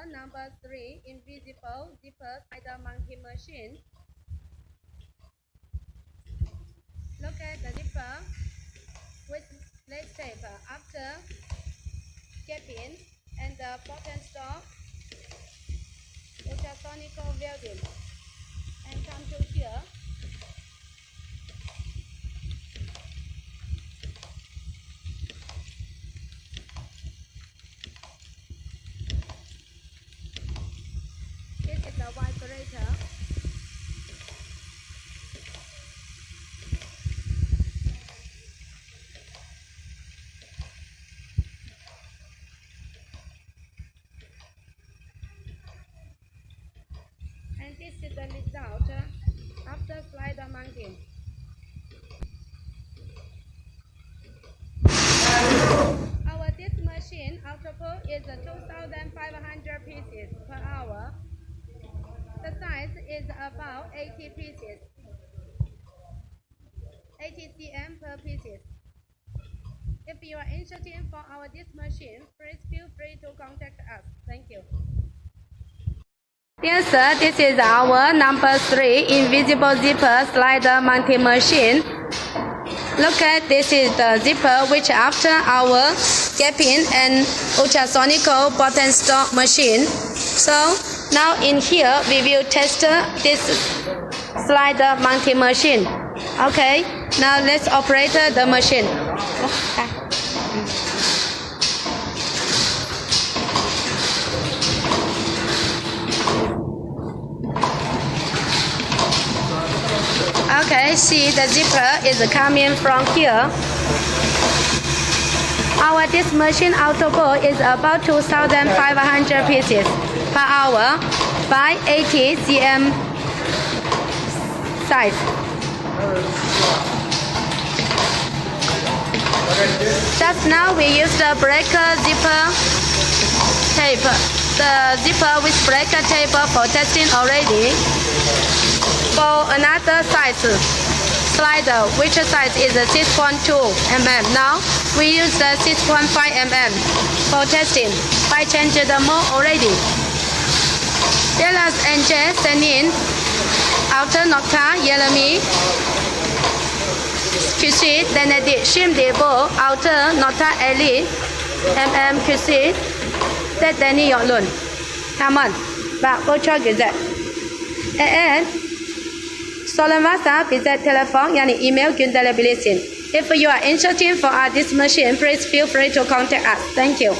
our number 3 invisible zipper slider mounting machine. Look at the zipper with leg tape after gapping and the bottom stop ultrasonic welding. And come to here. This is the vibrator. And this is the result after slider mounting. Our this machine output is 2,500 pieces per hour. The size is about 80 pieces, 80 cm per pieces. If you are interested for our this machine, please feel free to contact us. Thank you. Dear sir, this is our number 3 invisible zipper slider mounting machine. Look at this is the zipper which after our gapping and ultrasonic button stop machine. So now in here we will test this slider mounting machine. Okay, now let's operate the machine. Okay, see the zipper is coming from here. Our this machine output is about 2,500 pieces per hour by 80 cm size. Just now we used the breaker zipper tape, the zipper with breaker tape for testing already. For another size slider, which size is 6.2 mm. Now we use the 6.5 mm for testing by changing the mode already. Jealous and J sending outer nocta yellow QC denedi shim debo outer nocta eli QC that deni yolun. Come on, back go check that. And Solan WhatsApp is that telephone and email Gündele Bilisin. If you are interested for this machine, please feel free to contact us. Thank you.